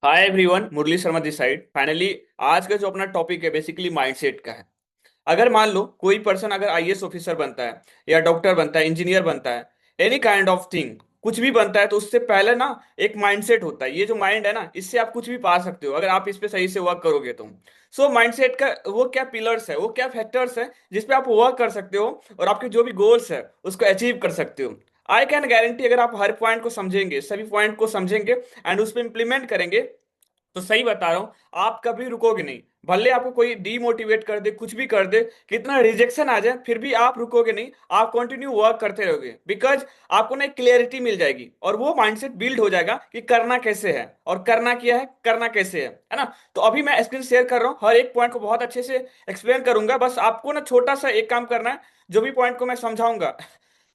Hi everyone, Murli Sharma this side. Finally आज का जो अपना टॉपिक है बेसिकली माइंडसेट का है। अगर मान लो कोई पर्सन अगर आईएएस ऑफिसर बनता है या डॉक्टर बनता है, इंजीनियर बनता है, एनी काइंड ऑफ थिंग, कुछ भी बनता है, तो उससे पहले ना एक माइंडसेट होता है। ये जो माइंड है ना, इससे आप कुछ भी पा सकते हो अगर आप इस पे सही से वर्क करोगे तो। सो माइंडसेट का वो क्या पिलर्स है, वो क्या फैक्टर्स है जिसपे आप वर्क कर सकते हो और आपके जो भी गोल्स है उसको अचीव कर सकते हो। आई कैन गारंटी अगर आप हर पॉइंट को समझेंगे, सभी पॉइंट को समझेंगे एंड उस पर इंप्लीमेंट करेंगे, तो सही बता रहा हूं, आप कभी रुकोगे नहीं। भले आपको कोई डीमोटिवेट कर दे, कुछ भी कर दे, कितना रिजेक्शन आ जाए, फिर भी आप रुकोगे नहीं। आप कंटिन्यू वर्क करते रहोगे बिकॉज आपको ना एक क्लियरिटी मिल जाएगी और वो माइंडसेट बिल्ड हो जाएगा कि करना कैसे है और करना क्या है, करना कैसे है ना। तो अभी मैं स्क्रीन शेयर कर रहा हूँ, हर एक पॉइंट को बहुत अच्छे से एक्सप्लेन करूंगा। बस आपको ना छोटा सा एक काम करना है, जो भी पॉइंट को मैं समझाऊंगा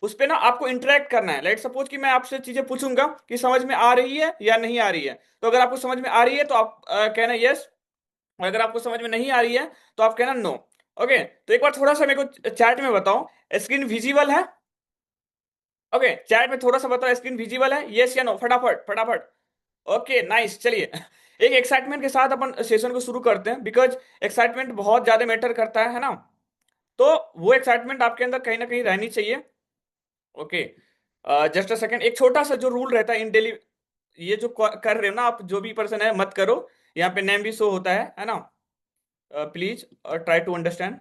उस पे ना आपको इंटरेक्ट करना है। लेट सपोज कि मैं आपसे चीजें पूछूंगा कि समझ में आ रही है या नहीं आ रही है, तो अगर आपको समझ में आ रही है तो आप कहना यस, और अगर आपको समझ में नहीं आ रही है तो आप कहना नो। ओके, तो एक बार थोड़ा सा मेरे को चैट में बताओ, स्क्रीन विजिबल है? ओके, चैट में थोड़ा सा बताओ, स्क्रीन विजिबल है, यस या नो, फटाफट फटाफट। ओके नाइस, चलिए एक एक्साइटमेंट के साथ अपन सेशन को शुरू करते हैं बिकॉज एक्साइटमेंट बहुत ज्यादा मैटर करता है ना। तो वो एक्साइटमेंट आपके अंदर कहीं ना कहीं रहनी चाहिए। ओके, जस्ट अ सेकेंड, एक छोटा सा जो रूल रहता है इन डेली, ये जो कर रहे हो ना आप, जो भी पर्सन है मत करो। यहाँ पे नेम भी शो होता है ना। Please try to understand.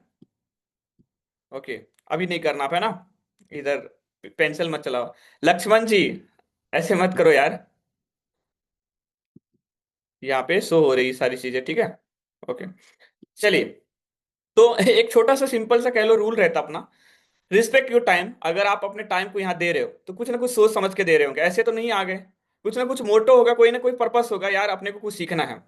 Okay, अभी नहीं करना आप, है ना। इधर पेंसिल मत चलाओ। लक्ष्मण जी, ऐसे मत करो यार। यहाँ पे शो हो रही सारी चीजें, ठीक है। ओके, चलिए। तो एक छोटा सा सिंपल सा कह लो रूल रहता अपना, रिस्पेक्ट योर टाइम। अगर आप अपने टाइम को यहाँ दे रहे हो तो कुछ ना कुछ सोच समझ के दे रहे होंगे, ऐसे तो नहीं आ गए। कुछ ना कुछ मोटो होगा, कोई ना कोई पर्पस होगा यार, अपने को कुछ सीखना है।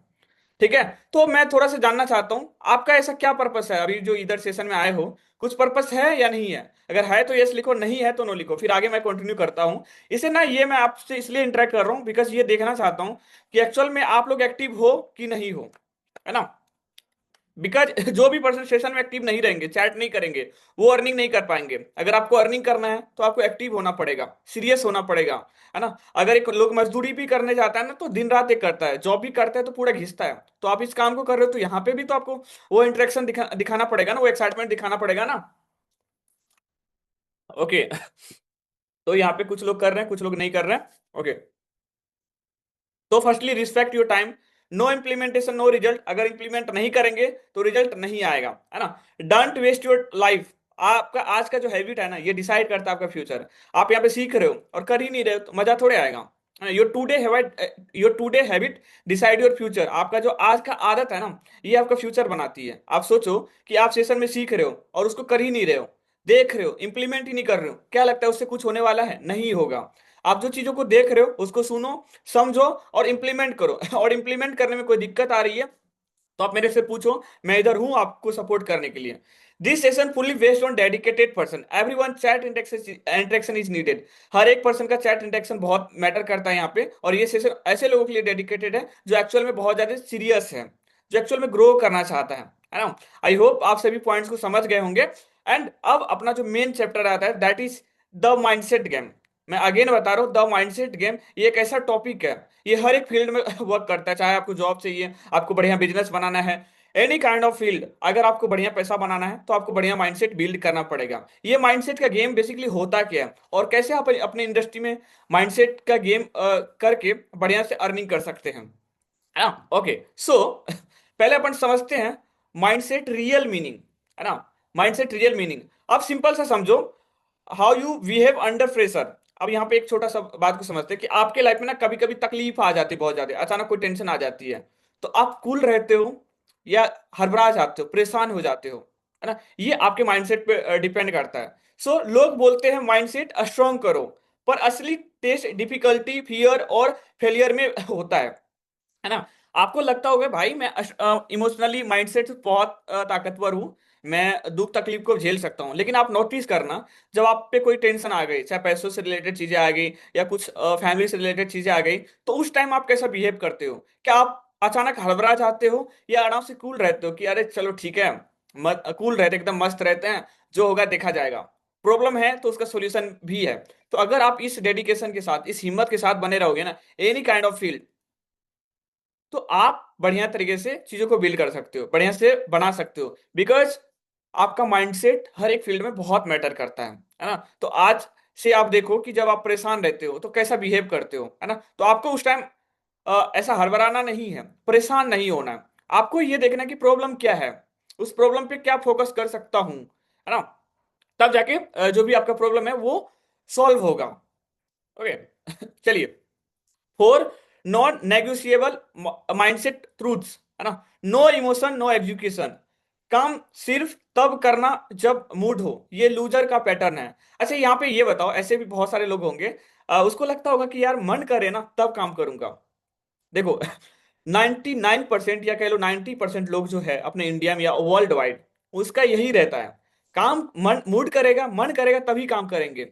ठीक है, तो मैं थोड़ा सा जानना चाहता हूँ आपका ऐसा क्या पर्पस है अभी जो इधर सेशन में आए हो। कुछ पर्पस है या नहीं है? अगर है तो यस लिखो, नहीं है तो नो लिखो, फिर आगे मैं कंटिन्यू करता हूँ। इसे ना, ये मैं आपसे इसलिए इंटरेक्ट कर रहा हूँ बिकॉज ये देखना चाहता हूँ कि एक्चुअल में आप लोग एक्टिव हो कि नहीं हो, है ना। बिकॉज जो भी पर्सन सेशन में एक्टिव नहीं रहेंगे, चैट नहीं करेंगे, वो अर्निंग नहीं कर पाएंगे। अगर आपको अर्निंग करना है तो आपको एक्टिव होना पड़ेगा, सीरियस होना पड़ेगा, है ना। अगर एक लोग मजदूरी भी करने जाता है ना तो दिन रात एक करता है, जॉब भी करता है तो पूरा घिसता है। तो आप इस काम को कर रहे हो तो यहाँ पे भी तो आपको वो इंटरेक्शन दिखाना पड़ेगा ना, वो एक्साइटमेंट दिखाना पड़ेगा ना। ओके तो यहाँ पे कुछ लोग कर रहे हैं, कुछ लोग नहीं कर रहे हैं। ओके, तो firstly respect your time. No implementation no result. अगर इंप्लीमेंट नहीं करेंगे तो रिजल्ट नहीं आएगा, है ना। Don't waste your life. आपका आज का जो हैबिट है ना, ये डिसाइड करता है आपका फ्यूचर। आप यहाँ पे सीख रहे हो और कर ही नहीं रहे हो तो मजा थोड़े आएगा। Your today habit, your today habit decide your future. आपका जो आज का आदत है ना, ये आपका फ्यूचर बनाती है। आप सोचो कि आप सेशन में सीख रहे हो और उसको कर ही नहीं रहे हो, देख रहे हो, इंप्लीमेंट ही नहीं कर रहे हो, क्या लगता है उससे कुछ होने वाला है? नहीं होगा। आप जो चीजों को देख रहे हो उसको सुनो, समझो और इंप्लीमेंट करो और इंप्लीमेंट करने में कोई दिक्कत आ रही है तो आप मेरे से पूछो, मैं इधर हूं आपको सपोर्ट करने के लिए। This session fully based on dedicated person, everyone chat interaction is needed. हर एक पर्सन का चैट इंटरेक्शन बहुत मैटर करता है यहाँ पे, और ये सेशन ऐसे लोगों के लिए डेडिकेटेड है जो एक्चुअल में बहुत ज्यादा सीरियस है, जो एक्चुअल में ग्रो करना चाहता है ना। आई होप आप सभी पॉइंट्स को समझ गए होंगे। एंड अब अपना जो मेन चैप्टर आता है that is the mindset game. मैं अगेन बता रहा हूँ, द माइंडसेट गेम ये एक ऐसा टॉपिक है, ये हर एक फील्ड में वर्क करता है। चाहे आपको जॉब चाहिए, आपको बढ़िया बिजनेस बनाना है, एनी काइंड ऑफ फील्ड, अगर आपको बढ़िया पैसा बनाना है तो आपको बढ़िया माइंडसेट बिल्ड करना पड़ेगा। ये माइंडसेट का गेम बेसिकली होता क्या है और कैसे आप अपने इंडस्ट्री में माइंडसेट का गेम करके बढ़िया से अर्निंग कर सकते हैं, है ना। ओके, सो पहले अपन समझते हैं माइंडसेट रियल मीनिंग, है ना। माइंडसेट रियल मीनिंग, अब सिंपल सा समझो, how you behave under pressure. अब यहाँ पे एक छोटा सा बात को समझते हैं कि आपके लाइफ में ना कभी कभी तकलीफ आ जाती है, बहुत ज्यादा अचानक कोई टेंशन आ जाती है, तो आप कूल रहते हो या हड़बड़ा जाते हो, परेशान हो जाते हो, है ना। ये आपके माइंडसेट पे डिपेंड करता है। सो लोग बोलते हैं माइंडसेट स्ट्रांग करो, पर असली टेस्ट डिफिकल्टी, फियर और फेलियर में होता है ना। आपको लगता होगा भाई मैं इमोशनली माइंडसेट से बहुत ताकतवर हूं, मैं दुख तकलीफ को झेल सकता हूं, लेकिन आप नोटिस करना, जब आप पे कोई टेंशन आ गई, चाहे पैसों से रिलेटेड चीजें आ गई या कुछ फैमिली से रिलेटेड चीजें आ गई, तो उस टाइम आप कैसा बिहेव करते हो? क्या आप अचानक हड़बड़ा जाते हो या आराम से कूल रहते हो कि अरे चलो ठीक है, कूल रहते एकदम मस्त रहते हैं, जो होगा देखा जाएगा। प्रॉब्लम है तो उसका सोल्यूशन भी है। तो अगर आप इस डेडिकेशन के साथ, इस हिम्मत के साथ बने रहोगे ना, एनी काइंड ऑफ फील्ड, तो आप बढ़िया तरीके से चीजों को बिल्ड कर सकते हो, बढ़िया से बना सकते हो, बिकॉज आपका माइंडसेट हर एक फील्ड में बहुत मैटर करता है ना। तो आज से आप देखो कि जब आप परेशान रहते हो तो कैसा बिहेव करते हो, है ना। तो आपको उस टाइम ऐसा हड़बड़ाना नहीं है, परेशान नहीं होना है। आपको ये देखना है कि प्रॉब्लम क्या है, उस प्रॉब्लम पे क्या फोकस कर सकता हूं, है ना। तब जाके जो भी आपका प्रॉब्लम है वो सॉल्व होगा। ओके चलिए, four non negotiable mindset truths, है ना। नो इमोशन नो एग्जीक्यूशन, काम सिर्फ तब करना जब मूड हो, ये लूजर का पैटर्न है। अच्छा यहाँ पे ये बताओ, ऐसे भी बहुत सारे लोग होंगे, उसको लगता होगा कि यार मन करे ना तब काम करूंगा। देखो 99% या कह लो 90% लोग जो है अपने इंडिया में या वर्ल्ड वाइड, उसका यही रहता है, काम मन मूड करेगा, मन करेगा तभी काम करेंगे।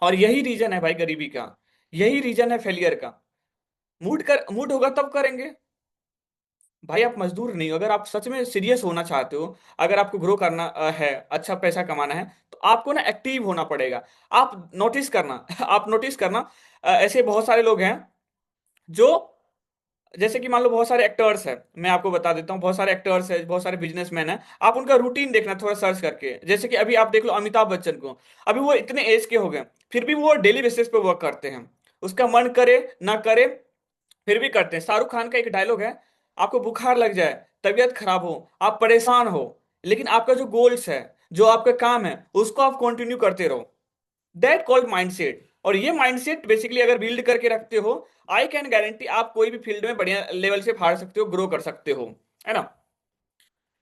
और यही रीजन है भाई गरीबी का, यही रीजन है फेलियर का। मूड होगा तब करेंगे। भाई आप मजदूर नहीं हो, अगर आप सच में सीरियस होना चाहते हो, अगर आपको ग्रो करना है, अच्छा पैसा कमाना है, तो आपको ना एक्टिव होना पड़ेगा। आप नोटिस करना आप नोटिस करना, ऐसे बहुत सारे लोग हैं जो, जैसे कि मान लो बहुत सारे एक्टर्स हैं, मैं आपको बता देता हूँ, बहुत सारे एक्टर्स हैं, बहुत सारे बिजनेसमैन हैं। आप उनका रूटीन देखना थोड़ा सर्च करके, जैसे कि अभी आप देख लो अमिताभ बच्चन को, अभी वो इतने एज के हो गए, फिर भी वो डेली बेसिस पे वर्क करते हैं, उसका मन करे ना करे फिर भी करते हैं। शाहरुख खान का एक डायलॉग है, आपको बुखार लग जाए, तबीयत खराब हो, आप परेशान हो, लेकिन आपका जो गोल्स है, जो आपका काम है, उसको आप कंटिन्यू करते रहो। That called mindset. और ये माइंडसेट बेसिकली अगर बिल्ड करके रखते हो, आई कैन गारंटी आप कोई भी फील्ड में बढ़िया लेवल से फाड़ सकते हो, ग्रो कर सकते हो, है ना।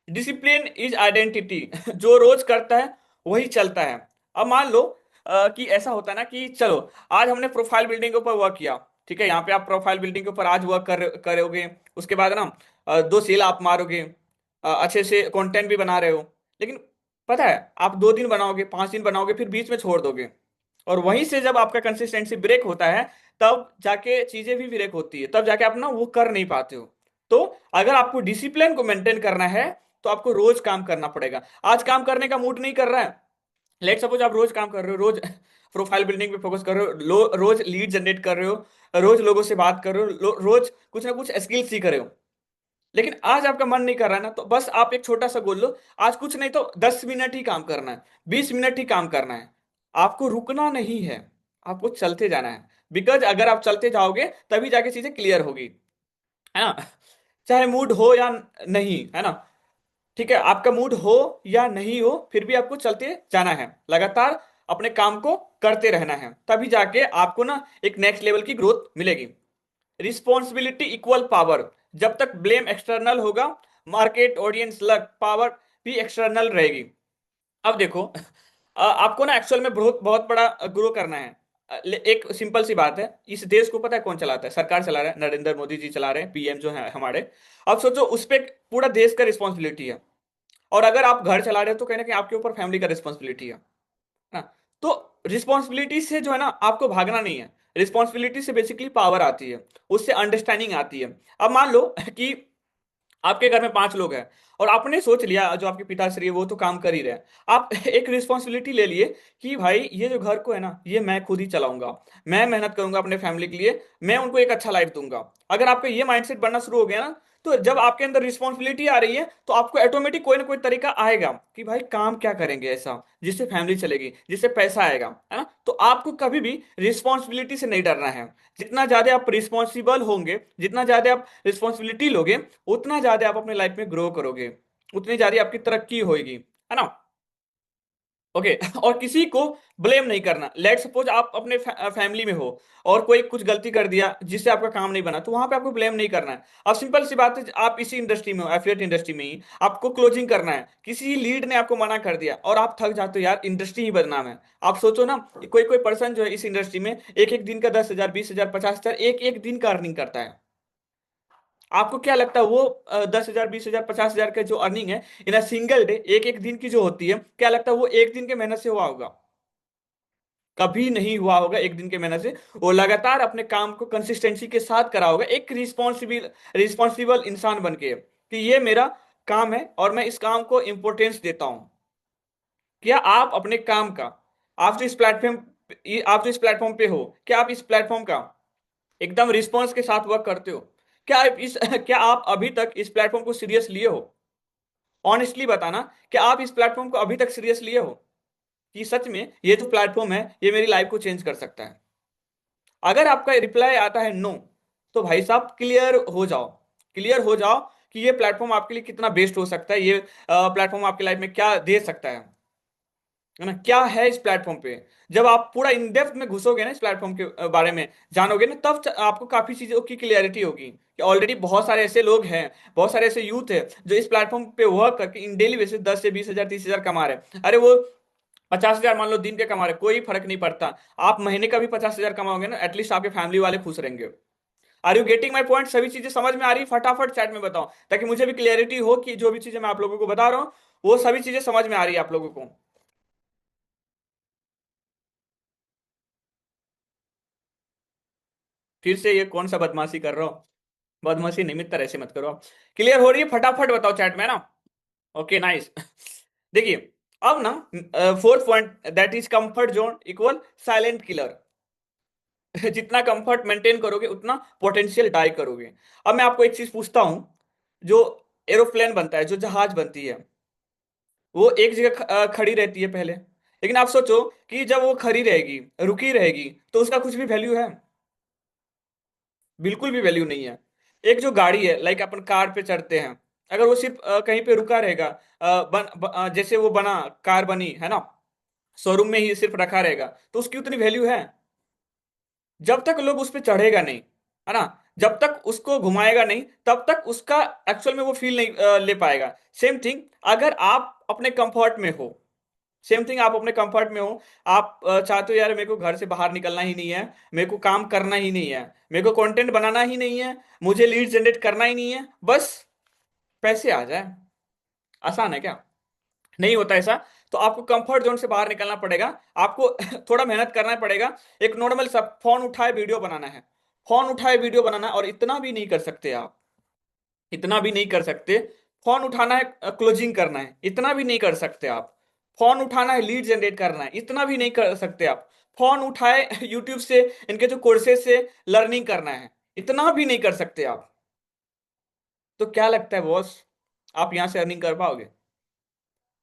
डिसिप्लिन इज आइडेंटिटी जो रोज करता है वही चलता है। अब मान लो कि ऐसा होता है ना कि चलो आज हमने प्रोफाइल बिल्डिंग के ऊपर वर्क किया, ठीक है, यहाँ पे आप प्रोफाइल बिल्डिंग के ऊपर आज वर्क करोगे, उसके बाद ना दो सेल आप मारोगे, अच्छे से कंटेंट भी बना रहे हो, लेकिन पता है आप 2 दिन बनाओगे, 5 दिन बनाओगे, फिर बीच में छोड़ दोगे। और वहीं से जब आपका कंसिस्टेंसी ब्रेक होता है, तब जाके चीजें भी ब्रेक होती है, तब जाके आप ना वो कर नहीं पाते हो। तो अगर आपको डिसिप्लिन को मेंटेन करना है, तो आपको रोज काम करना पड़ेगा। आज काम करने का मूड नहीं कर रहा है, लेट सपोज आप रोज काम कर रहे हो, रोज प्रोफाइल बिल्डिंग पे फोकस कर रहे हो, रोज लीड जनरेट कर रहे हो, रोज लोगों से बात कर रहे हो, रोज कुछ ना कुछ स्किल सीख रहे हो, लेकिन आज आपका मन नहीं कर रहा है ना, तो बस आप एक छोटा सा गोल लो, आज कुछ नहीं तो 10 मिनट ही काम करना है, 20 मिनट ही काम करना है। आपको रुकना नहीं है, आपको चलते जाना है, बिकॉज अगर आप चलते जाओगे तभी जाके चीजें क्लियर होगी, है ना। चाहे मूड हो या नहीं, है ना, ठीक है, आपका मूड हो या नहीं हो, फिर भी आपको चलते जाना है, लगातार अपने काम को करते रहना है, तभी जाके आपको ना एक नेक्स्ट लेवल की ग्रोथ मिलेगी। रिस्पॉन्सिबिलिटी इक्वल पावर, जब तक ब्लेम एक्सटर्नल होगा, मार्केट ऑडियंस लक पावर भी एक्सटर्नल रहेगी। अब देखो आपको ना एक्चुअल में बहुत बहुत बड़ा ग्रो करना है। एक सिंपल सी बात है, इस देश को पता है कौन चलाता है? सरकार चला रहा है, नरेंद्र मोदी जी चला रहे हैं, पीएम जो है हमारे। अब सोचो उस पर पूरा देश का रिस्पॉन्सिबिलिटी है, और अगर आप घर चला रहे हो तो कहीं ना कहीं आपके ऊपर फैमिली का रिस्पॉन्सिबिलिटी है ना। तो रिस्पॉन्सिबिलिटी से जो है ना आपको भागना नहीं है, रिस्पॉन्सिबिलिटी से बेसिकली पावर आती है, उससे अंडरस्टैंडिंग आती है। अब मान लो कि आपके घर में 5 लोग हैं, और आपने सोच लिया जो आपके पिताश्री है वो तो काम कर ही रहे हैं, आप एक रिस्पॉन्सिबिलिटी ले लिए कि भाई ये जो घर को है ना ये मैं खुद ही चलाऊंगा, मैं मेहनत करूंगा अपने फैमिली के लिए, मैं उनको एक अच्छा लाइफ दूंगा। अगर आपका ये माइंडसेट बनना शुरू हो गया ना, तो जब आपके अंदर रिस्पॉन्सिबिलिटी आ रही है तो आपको ऑटोमेटिक कोई ना कोई तरीका आएगा कि भाई काम क्या करेंगे ऐसा जिससे फैमिली चलेगी, जिससे पैसा आएगा, है ना। तो आपको कभी भी रिस्पॉन्सिबिलिटी से नहीं डरना है। जितना ज्यादा आप रिस्पॉन्सिबल होंगे, जितना ज्यादा आप रिस्पॉन्सिबिलिटी लोगे, उतना ज्यादा आप अपने लाइफ में ग्रो करोगे, उतनी ज्यादा आपकी तरक्की होगी, है ना। ओके और किसी को ब्लेम नहीं करना। लेट सपोज आप अपने फैमिली में हो और कोई कुछ गलती कर दिया जिससे आपका काम नहीं बना, तो वहां पे आपको ब्लेम नहीं करना है। अब सिंपल सी बात है, आप इसी इंडस्ट्री में हो, एफिलिएट इंडस्ट्री में ही आपको क्लोजिंग करना है, किसी लीड ने आपको मना कर दिया और आप थक जाते हो, यार इंडस्ट्री ही बदनाम है। आप सोचो ना, कोई कोई पर्सन जो है इस इंडस्ट्री में एक एक दिन का 10,000 20,000 50,000 एक एक दिन का अर्निंग करता है। आपको क्या लगता है वो 10,000 20,000 50,000 का जो अर्निंग है इन अ सिंगल डे, एक एक दिन की जो होती है, क्या लगता है वो एक दिन के मेहनत से हुआ होगा? कभी नहीं हुआ होगा एक दिन के मेहनत से। वो लगातार अपने काम को कंसिस्टेंसी के साथ करा होगा, एक रिस्पॉन्सिबल रिस्पॉन्सिबल इंसान बन के कि ये मेरा काम है और मैं इस काम को इंपॉर्टेंस देता हूं। क्या आप अपने काम का, आप जो इस प्लेटफॉर्म पे हो, क्या आप इस प्लेटफॉर्म का एकदम रिस्पॉन्स के साथ वर्क करते हो? क्या आप इस क्या आप अभी तक इस प्लेटफॉर्म को सीरियस लिए हो? ऑनेस्टली बताना, क्या आप इस प्लेटफॉर्म को अभी तक सीरियस लिए हो कि सच में ये जो प्लेटफॉर्म है ये मेरी लाइफ को चेंज कर सकता है? अगर आपका रिप्लाई आता है नो, तो भाई साहब क्लियर हो जाओ, क्लियर हो जाओ कि ये प्लेटफॉर्म आपके लिए कितना बेस्ट हो सकता है, ये प्लेटफॉर्म आपकी लाइफ में क्या दे सकता है ना, क्या है इस प्लेटफॉर्म पे। जब आप पूरा इन डेप्थ में घुसोगे ना, इस प्लेटफॉर्म के बारे में जानोगे ना, तब आपको काफी चीजों की क्लियरिटी होगी कि ऑलरेडी बहुत सारे ऐसे लोग हैं, बहुत सारे ऐसे यूथ है जो इस प्लेटफॉर्म पे वर्क करके इन डेली बेसिस 10 से 20 हजार 30 हजार कमा रहे हैं। अरे वो 50 हजार मान लो दिन के कमा रहे, कोई फर्क नहीं पड़ता। आप महीने का भी 50 हजार कमाओगे ना, एटलीस्ट आपके फैमिली वाले खुश रहेंगे। Are you getting my point? सभी चीजें समझ में आ रही? फटाफट चैट में बताओ, ताकि मुझे भी क्लियरिटी हो कि जो भी चीजें मैं आप लोगों को बता रहा हूँ वो सभी चीजें समझ में आ रही है आप लोगों को। फिर से ये कौन सा बदमाशी कर रहा हो? बदमाशी नहीं मित्र, ऐसे मत करो। क्लियर हो रही है? फटाफट बताओ चैट में ना। Okay nice. देखिए, अब ना fourth point that is comfort zone equal silent killer. जितना कंफर्ट मेंटेन करोगे उतना पोटेंशियल डाई करोगे। अब मैं आपको एक चीज पूछता हूं, जो एरोप्लेन बनता है, जो जहाज बनती है, वो एक जगह खड़ी रहती है पहले, लेकिन आप सोचो कि जब वो खड़ी रहेगी, रुकी रहेगी, तो उसका कुछ भी वैल्यू है? बिल्कुल भी वैल्यू नहीं है। एक जो गाड़ी है, लाइक अपन कार पे चढ़ते हैं, अगर वो सिर्फ कहीं पे रुका रहेगा, जैसे वो बना, कार बनी है ना, शोरूम में ही सिर्फ रखा रहेगा, तो उसकी उतनी वैल्यू है? जब तक लोग उस पर चढ़ेगा नहीं, है ना, जब तक उसको घुमाएगा नहीं, तब तक उसका एक्चुअल में वो फील नहीं ले पाएगा। सेम थिंग, अगर आप अपने कंफर्ट में हो, सेम थिंग आप अपने कंफर्ट में हो, आप चाहते हो यार मेरे को घर से बाहर निकलना ही नहीं है, मेरे को काम करना ही नहीं है, मेरे को कंटेंट बनाना ही नहीं है, मुझे लीड जनरेट करना ही नहीं है, बस पैसे आ जाए, आसान है क्या? नहीं होता ऐसा। तो आपको कंफर्ट जोन से बाहर निकलना पड़ेगा, आपको थोड़ा मेहनत करना पड़ेगा। एक नॉर्मल सा फोन उठाए वीडियो बनाना है, फोन उठाए वीडियो बनाना है, और इतना भी नहीं कर सकते आप, इतना भी नहीं कर सकते। फोन उठाना है, क्लोजिंग करना है, इतना भी नहीं कर सकते आप। फोन उठाना है, लीड जनरेट करना है, इतना भी नहीं कर सकते आप। फोन उठाए यूट्यूब से, इनके जो कोर्सेज से लर्निंग करना है, इतना भी नहीं कर सकते आप। तो क्या लगता है बॉस, आप यहां से अर्निंग कर पाओगे?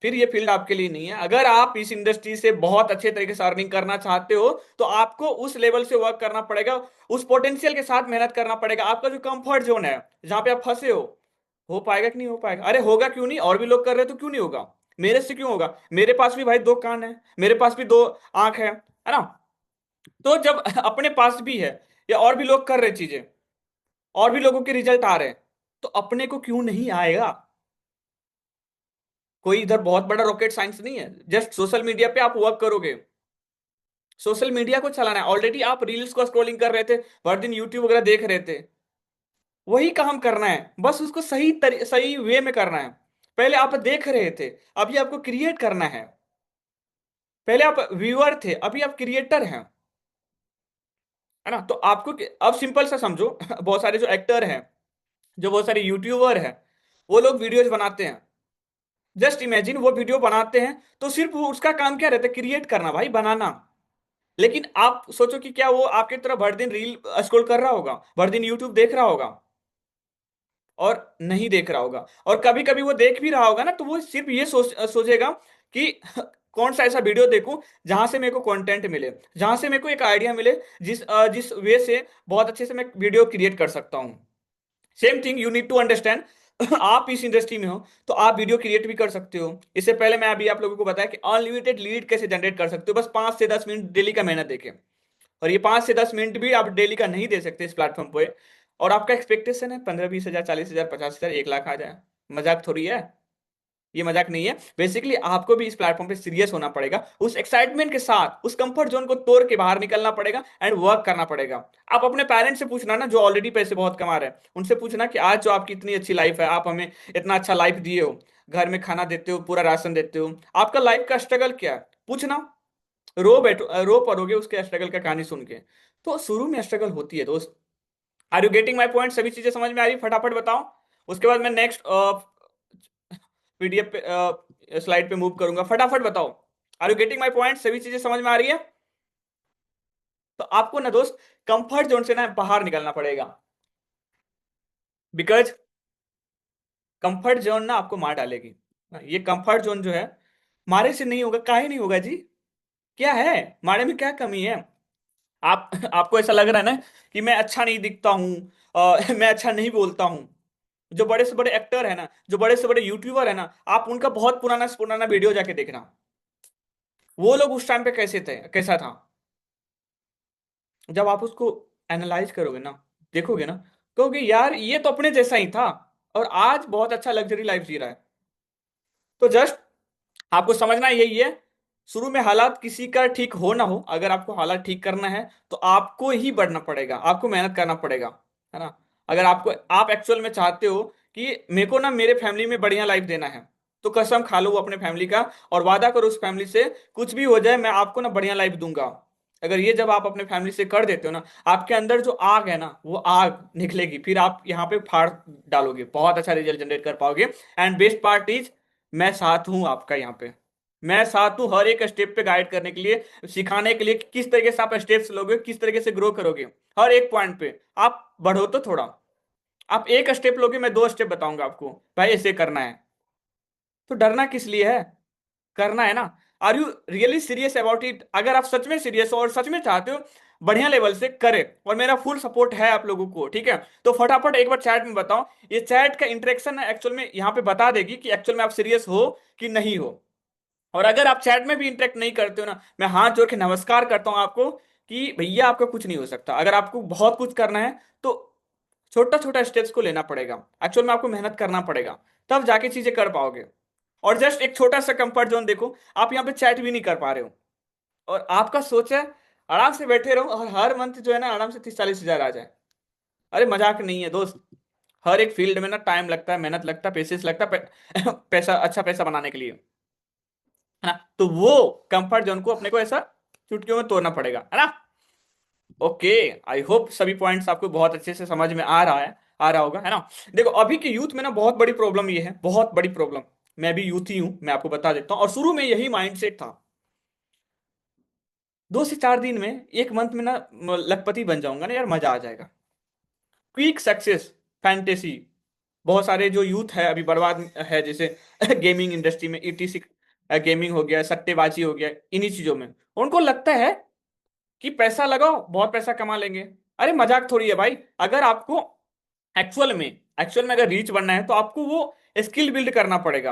फिर ये फील्ड आपके लिए नहीं है। अगर आप इस इंडस्ट्री से बहुत अच्छे तरीके से अर्निंग करना चाहते हो, तो आपको उस लेवल से वर्क करना पड़ेगा, उस पोटेंशियल के साथ मेहनत करना पड़ेगा। आपका जो कंफर्ट जोन है, जहां पे आप फंसे हो पाएगा कि नहीं हो पाएगा? अरे होगा क्यों नहीं, और भी लोग कर रहे हैं तो क्यों नहीं होगा? मेरे से क्यों होगा? मेरे पास भी भाई दो कान है, मेरे पास भी दो आंख है ना? तो जब अपने पास भी है, या और भी लोग कर रहे चीजें, और भी लोगों के रिजल्ट आ रहे हैं, तो अपने को क्यों नहीं आएगा? कोई इधर बहुत बड़ा रॉकेट साइंस नहीं है, जस्ट सोशल मीडिया पे आप वर्क करोगे, सोशल मीडिया को चलाना है। ऑलरेडी आप रील्स को स्क्रॉलिंग कर रहे थे, हर दिन यूट्यूब वगैरह देख रहे थे, वही काम करना है, बस उसको सही वे में करना है। पहले आप देख रहे थे, अभी आपको क्रिएट करना है। पहले आप व्यूअर थे, अभी आप क्रिएटर हैं, है ना? तो आपको अब सिंपल सा समझो, बहुत सारे जो एक्टर हैं, जो बहुत सारे यूट्यूबर हैं, वो लोग वीडियोज बनाते हैं। जस्ट इमेजिन, वो वीडियो बनाते हैं तो सिर्फ उसका काम क्या रहता है? क्रिएट करना भाई, बनाना। लेकिन आप सोचो कि क्या वो आपकी तरह भर दिन रील स्क्रॉल कर रहा होगा, भर दिन यूट्यूब देख रहा होगा? और नहीं देख रहा होगा। और कभी कभी वो देख भी रहा होगा ना, तो वो सिर्फ ये सोचेगा कि कौन सा ऐसा वीडियो देखूं जहां से मेरे को कंटेंट मिले, जहां से मेरे को एक आइडिया मिले, जिस वे से बहुत अच्छे से मैं वीडियो क्रिएट कर सकता हूं। Same thing you need to understand. आप इस इंडस्ट्री में हो तो आप वीडियो क्रिएट भी कर सकते हो। इससे पहले मैं अभी आप लोगों को बताया कि अनलिमिटेड लीड कैसे जनरेट कर सकते हो, बस 5 से 10 मिनट डेली का मेहनत देखें। और ये 5 से 10 मिनट भी आप डेली का नहीं दे सकते इस प्लेटफॉर्म पे, और आपका एक्सपेक्टेशन है 15 20 हजार 40 हजार 50 हजार 1 लाख आ जाए। मजाक थोड़ी है, ये मजाक नहीं है। बेसिकली आपको भी इस प्लेटफॉर्म पे सीरियस होना पड़ेगा, उस एक्साइटमेंट के साथ उस कंफर्ट जोन को तोड़ के बाहर निकलना पड़ेगा एंड वर्क करना पड़ेगा। आप अपने पेरेंट्स से पूछना ना, जो ऑलरेडी पैसे बहुत कमा रहे हैं, उनसे पूछना कि आज जो आपकी इतनी अच्छी लाइफ है, आप हमें इतना अच्छा लाइफ दिए हो, घर में खाना देते हो, पूरा राशन देते हो, आपका लाइफ का स्ट्रगल क्या है, पूछना। रो पड़ोगे उसके स्ट्रगल का कहानी सुन के। तो शुरू में स्ट्रगल होती है दोस्त। Are you getting my point? सभी चीजें समझ में आ रही? फटाफट बताओ, उसके बाद मैं नेक्स्ट पीडीएफ पे स्लाइड पे मूव करूंगा। फटाफट बताओ, are you getting my point? सभी चीजें समझ में आ रही है? तो आपको ना दोस्त कंफर्ट जोन से ना बाहर निकलना पड़ेगा। बिकॉज कंफर्ट जोन ना आपको मार डालेगी। ये कंफर्ट जोन जो है, मारे से नहीं होगा, काहे नहीं होगा जी? क्या है, मारे में क्या कमी है? आप आपको ऐसा लग रहा है ना कि मैं अच्छा नहीं दिखता हूँ, मैं अच्छा नहीं बोलता हूँ। जो बड़े से बड़े एक्टर है ना, जो बड़े से बड़े यूट्यूबर है ना, आप उनका बहुत पुराना से पुराना वीडियो जाके देखना, वो लोग उस टाइम पे कैसे थे, कैसा था। जब आप उसको एनालाइज करोगे ना, देखोगे ना, कहोगे यार ये तो अपने जैसा ही था, और आज बहुत अच्छा लग्जरी लाइफ जी रहा है। तो जस्ट आपको समझना यही है, शुरू में हालात किसी का ठीक हो ना हो, अगर आपको हालात ठीक करना है तो आपको ही बढ़ना पड़ेगा, आपको मेहनत करना पड़ेगा, है ना। अगर आपको, आप एक्चुअल में चाहते हो कि मेरे को ना मेरे फैमिली में बढ़िया लाइफ देना है, तो कसम खा लो अपने फैमिली का, और वादा करो उस फैमिली से, कुछ भी हो जाए मैं आपको ना बढ़िया लाइफ दूंगा। अगर ये जब आप अपने फैमिली से कर देते हो ना, आपके अंदर जो आग है ना, वो आग निकलेगी, फिर आप यहाँ पे फाड़ डालोगे, बहुत अच्छा रिजल्ट जनरेट कर पाओगे। एंड बेस्ट पार्ट इज, मैं साथ हूं आपका यहाँ पे, मैं साथ हूं हर एक स्टेप पे गाइड करने के लिए, सिखाने के लिए कि किस तरीके से आप स्टेप्स लोगे, किस तरीके से ग्रो करोगे। हर एक पॉइंट पे आप बढ़ो तो थोड़ा, आप एक स्टेप लोगे, मैं दो स्टेप बताऊंगा आपको, भाई ऐसे करना है। तो डरना किस लिए है, करना है ना। Are you really serious about it? अगर आप सच में सीरियस हो और सच में चाहते हो बढ़िया लेवल से करे, और मेरा फुल सपोर्ट है आप लोगों को, ठीक है, तो फटाफट एक बार चैट में बताओ। ये चैट का इंटरेक्शन है एक्चुअल में यहाँ पे बता देगी कि एक्चुअल में आप सीरियस हो कि नहीं हो। और अगर आप चैट में भी इंटरेक्ट नहीं करते हो ना, मैं हाथ जोड़ के नमस्कार करता हूं आपको कि भैया आपका कुछ नहीं हो सकता। अगर आपको बहुत कुछ करना है तो छोटा छोटा स्टेप्स को लेना पड़ेगा, एक्चुअल में आपको मेहनत करना पड़ेगा, तब जाके चीजें कर पाओगे। और जस्ट एक छोटा सा कंफर्ट जोन देखो, आप यहाँ पे चैट भी नहीं कर पा रहे हो, और आपका सोच है आराम से बैठे रहो और हर मंथ जो है ना आराम से 30-40 हजार आ जाए। अरे मजाक नहीं है दोस्त, हर एक फील्ड में ना टाइम लगता है, मेहनत लगता है, पेशेंस लगता है, पैसा, अच्छा पैसा बनाने के लिए, है ना। तो वो कंफर्ट जोन को अपने को ऐसा चुटकियों में तोड़ना पड़ेगा, है ना। ओके, आई होप सभी पॉइंट्स आपको बहुत अच्छे से समझ में आ रहा है, आ रहा होगा, है ना। देखो अभी के यूथ में ना बहुत बड़ी प्रॉब्लम ये है, बहुत बड़ी प्रॉब्लम, मैं भी यूथ ही हूं, मैं आपको बता देता हूं, और शुरू में यही माइंडसेट था, 2 से 4 दिन में, एक मंथ में ना लखपति बन जाऊंगा ना यार, मजा आ जाएगा। क्विक सक्सेस, फैंटेसी, बहुत सारे जो यूथ है अभी बर्बाद है, जैसे गेमिंग इंडस्ट्री में, ईटीसी गेमिंग हो गया, सट्टेबाजी हो गया, इन्हीं चीजों में उनको लगता है कि पैसा लगाओ बहुत पैसा कमा लेंगे। अरे मजाक थोड़ी है भाई, अगर आपको एक्चुअल में अगर रीच बनना है तो आपको वो स्किल बिल्ड करना पड़ेगा,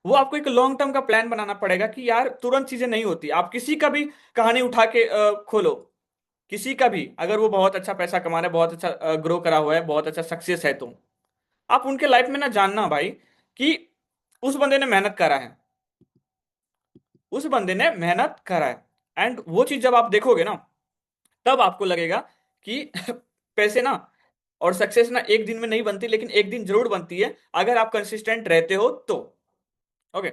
वो आपको एक लॉन्ग टर्म का प्लान बनाना पड़ेगा कि यार तुरंत चीजें नहीं होती। आप किसी का भी कहानी उठा के खोलो, किसी का भी, अगर वो बहुत अच्छा पैसा कमा रहा है, बहुत अच्छा ग्रो करा हुआ है, बहुत अच्छा सक्सेस है, तो आप उनके लाइफ में ना जानना भाई कि उस बंदे ने मेहनत करा है, उस बंदे ने मेहनत करा है। एंड वो चीज जब आप देखोगे ना, तब आपको लगेगा कि पैसे ना और सक्सेस ना एक दिन में नहीं बनती, लेकिन एक दिन जरूर बनती है अगर आप कंसिस्टेंट रहते हो तो। ओके,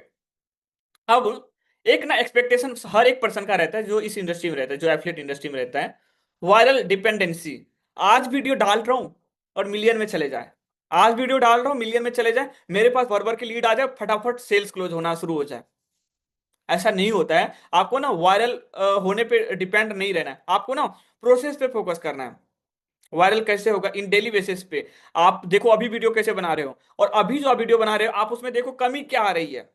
अब एक ना एक्सपेक्टेशन हर एक पर्सन का रहता है जो इस इंडस्ट्री में रहता है, जो एफिलिएट इंडस्ट्री में रहता है, वायरल डिपेंडेंसी। आज वीडियो डाल रहा हूं और मिलियन में चले जाए, आज वीडियो डाल रहा हूं मिलियन में चले जाए, मेरे पास भर की लीड आ जाए, फटाफट सेल्स क्लोज होना शुरू हो जाए। ऐसा नहीं होता है, आपको ना वायरल होने पे डिपेंड नहीं रहना है, आपको ना प्रोसेस पे फोकस करना है। वायरल कैसे होगा, इन डेली बेसिस पे। आप देखो अभी वीडियो कैसे बना रहे हो, और अभी जो आप वीडियो बना रहे हो आप उसमें देखो कमी क्या आ रही है,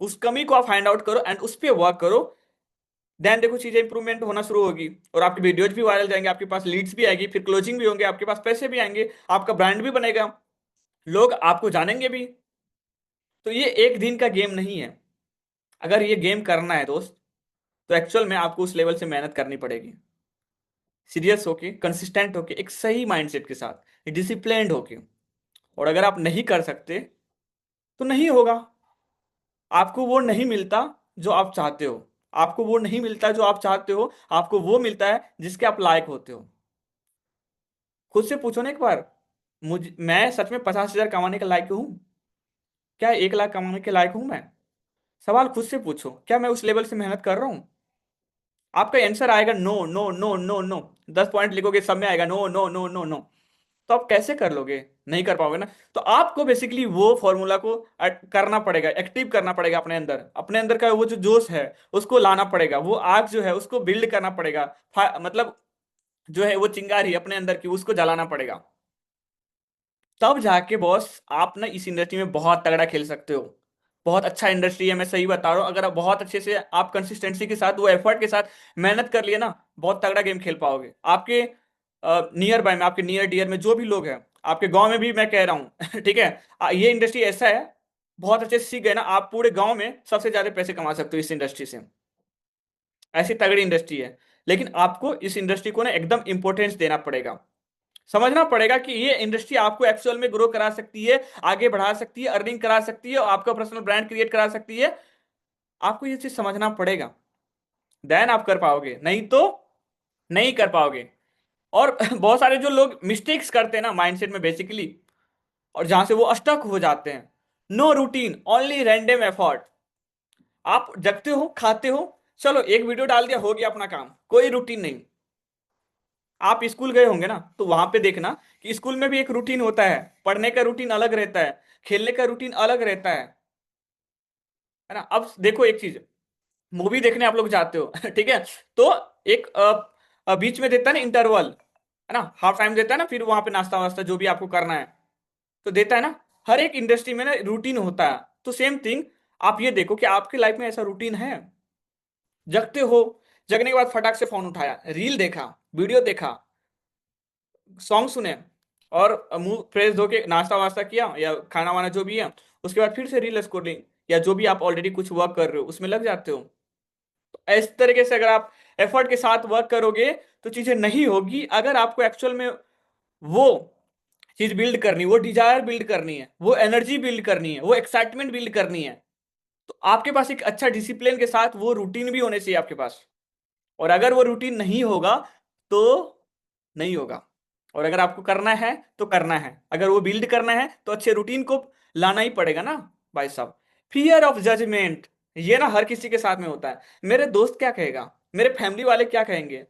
उस कमी को आप फाइंड आउट करो एंड उस पर वर्क करो। देन देखो चीजें इंप्रूवमेंट होना शुरू होगी, और आपके वीडियोज भी वायरल जाएंगे, आपके पास लीड्स भी आएगी, फिर क्लोजिंग भी होंगे, आपके पास पैसे भी आएंगे, आपका ब्रांड भी बनेगा, लोग आपको जानेंगे भी। तो ये एक दिन का गेम नहीं है, अगर ये गेम करना है दोस्त, तो एक्चुअल में आपको उस लेवल से मेहनत करनी पड़ेगी, सीरियस होके, कंसिस्टेंट होके, एक सही माइंडसेट के साथ, डिसिप्लिन्ड होके। और अगर आप नहीं कर सकते तो नहीं होगा, आपको वो नहीं मिलता जो आप चाहते हो, आपको वो नहीं मिलता जो आप चाहते हो, आपको वो मिलता है जिसके आप लायक होते हो। खुद से पूछो ना एक बार, मैं सच में 50 हजार कमाने के लायक हूं? क्या 1 लाख कमाने के लायक हूं मैं? सवाल खुद से पूछो, क्या मैं उस लेवल से मेहनत कर रहा हूं? आपका आंसर आएगा no no no no no, 10 point लिखोगे सब में आएगा no no no no no. तो आप कैसे कर लोगे, नहीं कर पाओगे ना। तो आपको बेसिकली वो फॉर्मूला को करना पड़ेगा, एक्टिव करना पड़ेगा अपने अंदर, अपने अंदर का वो जो जोश है उसको लाना पड़ेगा, वो आग जो है उसको बिल्ड करना पड़ेगा, मतलब जो है वो चिंगारी अपने अंदर की उसको जलाना पड़ेगा। तब जाके बॉस आप ना इस इंडस्ट्री में बहुत तगड़ा खेल सकते हो। बहुत अच्छा इंडस्ट्री है, मैं सही बता रहा हूँ। अगर आप बहुत अच्छे से आप कंसिस्टेंसी के साथ वो एफर्ट के साथ मेहनत कर लिए ना, बहुत तगड़ा गेम खेल पाओगे। आपके नियर बाय में, आपके नियर डियर में जो भी लोग हैं, आपके गांव में भी मैं कह रहा हूँ ठीक है। ये इंडस्ट्री ऐसा है, बहुत अच्छे से सीख गए ना, आप पूरे गांव में सबसे ज्यादा पैसे कमा सकते हो इस इंडस्ट्री से। ऐसी तगड़ी इंडस्ट्री है। लेकिन आपको इस इंडस्ट्री को ना एकदम इंपॉर्टेंस देना पड़ेगा। समझना पड़ेगा कि ये इंडस्ट्री आपको एक्चुअल में ग्रो करा सकती है, आगे बढ़ा सकती है, अर्निंग करा सकती है, और आपका पर्सनल ब्रांड क्रिएट करा सकती है। आपको ये चीज समझना पड़ेगा, देन आप कर पाओगे, नहीं तो नहीं कर पाओगे। और बहुत सारे जो लोग मिस्टेक्स करते हैं ना माइंडसेट में बेसिकली, और जहां से वो अटक हो जाते हैं, no routine only random effort. आप जगते हो, खाते हो, चलो एक वीडियो डाल दिया, हो गया अपना काम, कोई रूटीन नहीं। आप स्कूल गए होंगे ना, तो वहां पे देखना कि स्कूल में भी एक रूटीन होता है। पढ़ने का रूटीन अलग रहता है, खेलने का रूटीन अलग रहता है ना। अब देखो एक चीज, मूवी देखने आप लोग जाते हो ठीक है, तो एक बीच में देता है ना इंटरवल, है ना, हाफ टाइम देता है ना, फिर वहां पे नाश्ता वास्ता जो भी आपको करना है तो देता है ना। हर एक इंडस्ट्री में ना रूटीन होता है। तो सेम थिंग, आप ये देखो कि आपकी लाइफ में ऐसा रूटीन है। जगते हो, जगने के बाद फटाक से फोन उठाया, रील देखा, वीडियो देखा, सॉन्ग सुने, और मुंह फ्रेश धो के नाश्ता वास्ता किया या खाना वाना जो भी है, उसके बाद फिर से रील स्क्रॉलिंग या जो भी आप ऑलरेडी कुछ वर्क कर रहे हो उसमें लग जाते हो। तो इस तरीके से अगर आप एफर्ट के साथ वर्क करोगे तो चीजें नहीं होगी। अगर आपको एक्चुअल में वो चीज बिल्ड करनी, वो डिजायर बिल्ड करनी है, वो एनर्जी बिल्ड करनी है, वो एक्साइटमेंट बिल्ड करनी है, तो आपके पास एक अच्छा डिसिप्लिन के साथ वो रूटीन भी होने चाहिए आपके पास। और अगर वो रूटीन नहीं होगा तो नहीं होगा। और अगर आपको करना है तो करना है, अगर वो बिल्ड करना है तो अच्छे रूटीन को लाना ही पड़ेगा ना भाई साहब। फियर ऑफ जजमेंट, ये ना हर किसी के साथ में होता है। मेरे दोस्त क्या कहेगा, मेरे फैमिली वाले क्या कहेंगे,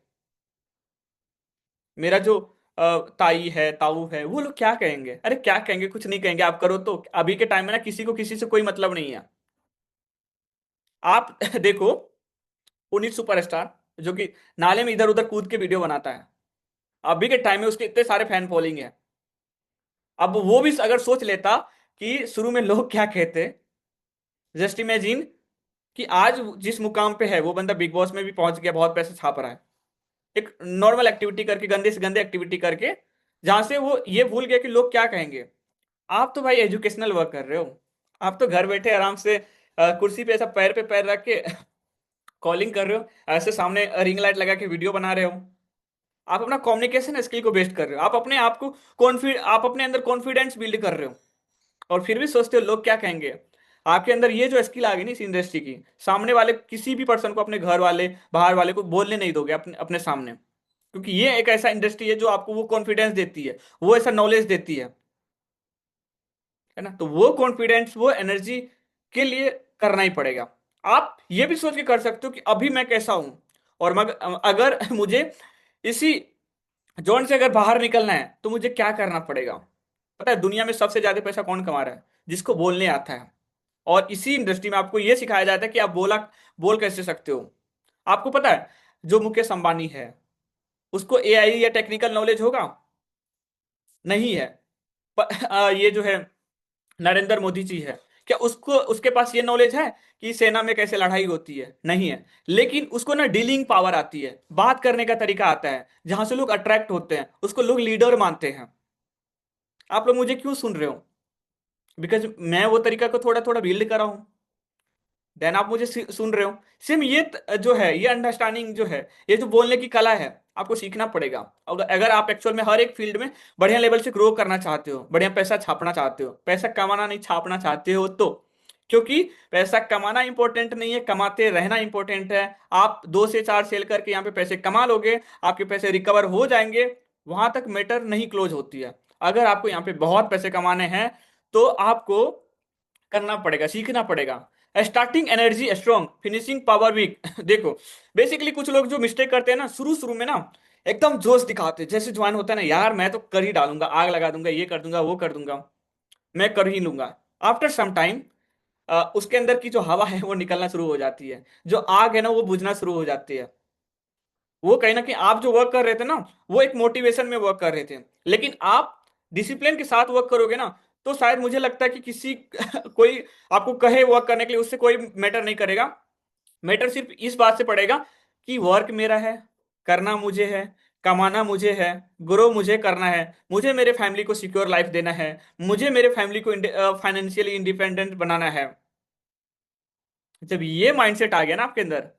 मेरा जो ताई है, ताऊ है, वो लोग क्या कहेंगे, अरे क्या कहेंगे, कुछ नहीं कहेंगे, आप करो। तो अभी के टाइम में ना किसी को किसी से कोई मतलब नहीं है। आप देखो, पुनीत सुपरस्टार, जो कि नाले में इधर उधर कूद के वीडियो बनाता है, अभी के टाइम में उसके इतने सारे फैन फॉलोइंग है। अब वो भी अगर सोच लेता कि शुरू में लोग क्या कहते, जस्ट इमेजिन कि आज जिस मुकाम पे है वो बंदा बिग बॉस में भी पहुंच गया, बहुत पैसे छाप रहा है, एक नॉर्मल एक्टिविटी करके, गंदे से गंदे एक्टिविटी करके, जहां से वो ये भूल गया कि लोग क्या कहेंगे। आप तो भाई एजुकेशनल वर्क कर रहे हो, आप तो घर बैठे आराम से कुर्सी पे ऐसा पैर पे पैर रख के कॉलिंग कर रहे हो, ऐसे सामने रिंग लाइट लगा के वीडियो बना रहे हो। आप अपना कम्युनिकेशन स्किल को बेस्ट कर रहे हो, आप अपने आप को आप अपने अंदर कॉन्फिडेंस बिल्ड कर रहे हो, और फिर भी सोचते हो लोग क्या कहेंगे। आपके अंदर ये जो स्किल आ गई ना इस इंडस्ट्री की, सामने वाले किसी भी पर्सन को, अपने घर वाले बाहर वाले को बोलने नहीं दोगे अपने अपने सामने। क्योंकि ये एक ऐसा इंडस्ट्री है जो आपको वो कॉन्फिडेंस देती है, वो ऐसा नॉलेज देती है ना। तो वो कॉन्फिडेंस, वो एनर्जी के लिए करना ही पड़ेगा। आप ये भी सोच के कर सकते हो कि अभी मैं कैसा हूं, और अगर मुझे इसी जोन से अगर बाहर निकलना है तो मुझे क्या करना पड़ेगा। पता है दुनिया में सबसे ज्यादा पैसा कौन कमा रहा है, जिसको बोलने आता है। और इसी इंडस्ट्री में आपको यह सिखाया जाता है कि आप बोल कैसे सकते हो। आपको पता है जो मुकेश अंबानी है, उसको एआई या टेक्निकल नॉलेज होगा, नहीं है। ये जो है नरेंद्र मोदी जी है, क्या उसको उसके पास ये नॉलेज है कि सेना में कैसे लड़ाई होती है, नहीं है। लेकिन उसको ना डीलिंग पावर आती है, बात करने का तरीका आता है, जहां से लोग अट्रैक्ट होते हैं, उसको लोग लीडर मानते हैं। आप लोग मुझे क्यों सुन रहे हो, बिकॉज मैं वो तरीका को थोड़ा थोड़ा बिल्ड करा हूं, देन आप मुझे सुन रहे हो। सेम ये जो है, ये अंडरस्टैंडिंग जो है, ये जो बोलने की कला है, आपको सीखना पड़ेगा। अगर अगर आप एक्चुअल में हर एक फील्ड में बढ़िया लेवल से ग्रो करना चाहते हो, बढ़िया पैसा छापना चाहते हो, पैसा कमाना नहीं छापना चाहते हो तो, क्योंकि पैसा कमाना इंपॉर्टेंट नहीं है, कमाते रहना इंपॉर्टेंट है। आप 2 से 4 सेल करके यहाँ पे पैसे कमा लोगे, आपके पैसे रिकवर हो जाएंगे, वहां तक मैटर नहीं क्लोज होती है। अगर आपको यहाँ पे बहुत पैसे कमाने हैं तो आपको करना पड़ेगा, सीखना पड़ेगा। Starting energy strong, finishing power weak देखो, बेसिकली कुछ लोग जो मिस्टेक करते हैं ना, शुरू शुरू में ना एकदम जोश दिखाते हैं, जैसे ज्वाइन होता है ना, यार मैं तो कर ही डालूंगा, आग लगा दूंगा, ये कर दूंगा, वो कर दूंगा, मैं कर ही लूंगा। आफ्टर सम टाइम उसके अंदर की जो हवा है वो निकलना शुरू हो जाती है, जो आग है ना वो बुझना शुरू हो जाती है। वो कहीं ना कहीं आप जो वर्क कर रहे थे ना, वो एक मोटिवेशन में वर्क कर रहे थे, लेकिन आप डिसिप्लिन के साथ वर्क करोगे ना, तो शायद मुझे लगता है कि किसी कोई आपको कहे वर्क करने के लिए, उससे कोई मैटर नहीं करेगा। मैटर सिर्फ इस बात से पड़ेगा कि वर्क मेरा है, करना मुझे है, कमाना मुझे है, ग्रो मुझे करना है, मुझे मेरे फैमिली को सिक्योर लाइफ देना है, मुझे मेरे फैमिली को फाइनेंशियली इंडिपेंडेंट बनाना है। जब ये माइंडसेट आ गया ना आपके अंदर,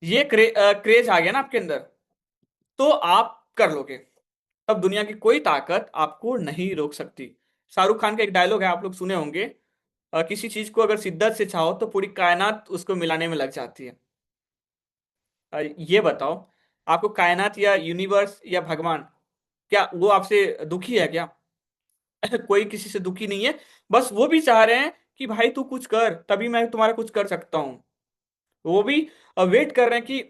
ये क्रेज आ गया ना आपके अंदर, तो आप कर लोगे। तब दुनिया की कोई ताकत आपको नहीं रोक सकती। शाहरुख खान का एक डायलॉग है, आप लोग सुने होंगे, किसी चीज को अगर शिद्दत से चाहो तो पूरी कायनात उसको मिलाने में लग जाती है। ये बताओ, आपको कायनात या यूनिवर्स या भगवान, क्या वो आपसे दुखी है क्या? कोई किसी से दुखी नहीं है। बस वो भी चाह रहे हैं कि भाई तू कुछ कर, तभी मैं तुम्हारा कुछ कर सकता हूं। वो भी वेट कर रहे हैं कि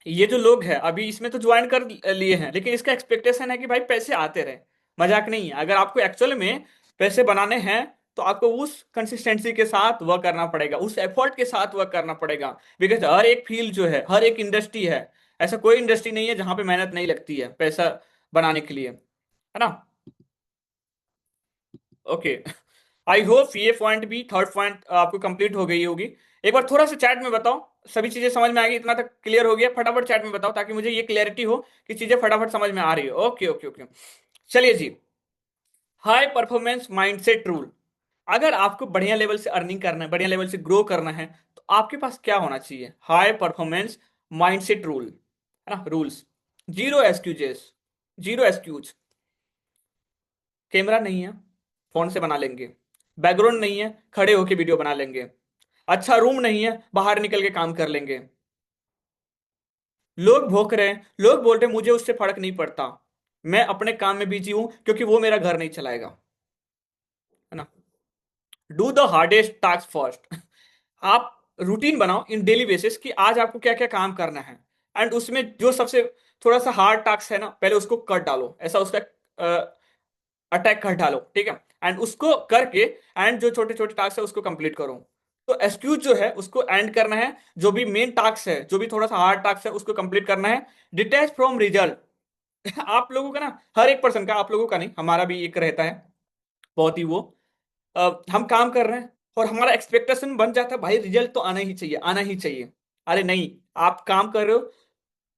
ये जो लोग हैं अभी इसमें तो ज्वाइन कर लिए हैं, लेकिन इसका एक्सपेक्टेशन है कि भाई पैसे आते रहे। मजाक नहीं है, अगर आपको एक्चुअल में पैसे बनाने हैं तो आपको उस कंसिस्टेंसी के साथ वर्क करना पड़ेगा, उस एफर्ट के साथ वर्क करना पड़ेगा। बिकॉज हर एक फील्ड जो है, हर एक इंडस्ट्री है, ऐसा कोई इंडस्ट्री नहीं है जहां पे मेहनत नहीं लगती है पैसा बनाने के लिए, है ना? ओके, आई होप ये पॉइंट भी, थर्ड पॉइंट आपको कंप्लीट हो गई होगी। एक बार थोड़ा सा चैट में बताओ, सभी चीजें समझ में आ गई? इतना तक क्लियर हो गया? फटाफट चैट में बताओ ताकि मुझे ये क्लैरिटी हो कि चीजें फटाफट समझ में आ रही है। ओके ओके ओके, चलिए जी। हाई परफॉर्मेंस माइंडसेट रूल, अगर आपको बढ़िया लेवल से अर्निंग करना है, बढ़िया लेवल से ग्रो करना है, तो आपके पास क्या होना चाहिए? हाई परफॉर्मेंस माइंडसेट रूल, है ना? Rules, zero excuses, zero excuse. Camera नहीं है, फोन से बना लेंगे। बैकग्राउंड नहीं है, खड़े होके वीडियो बना लेंगे। अच्छा रूम नहीं है, बाहर निकल के काम कर लेंगे। लोग भौंक रहे हैं, लोग बोल रहे हैं, मुझे उससे फर्क नहीं पड़ता, मैं अपने काम में बिजी हूं क्योंकि वो मेरा घर नहीं चलाएगा, है ना? Do the hardest task first. आप रूटीन बनाओ इन डेली बेसिस कि आज आपको क्या क्या काम करना है, एंड उसमें जो सबसे थोड़ा सा हार्ड टास्क है ना, पहले उसको कर डालो, ऐसा उसका अटैक कर डालो, ठीक है? एंड उसको करके, एंड जो छोटे छोटे टास्क है उसको कंप्लीट करो। तो एक्सक्यूज जो है उसको एंड करना है, जो भी मेन टास्क है, जो भी थोड़ा सा हार्ड टास्क है उसको कंप्लीट करना है। Detach from result. आप लोगों का ना, हर एक पर्सन का, आप लोगों का नहीं, हमारा भी एक रहता है बहुत ही वो, हम काम कर रहे हैं और हमारा एक्सपेक्टेशन बन जाता है भाई रिजल्ट तो आना ही चाहिए, आना ही चाहिए। अरे नहीं, आप काम कर रहे हो,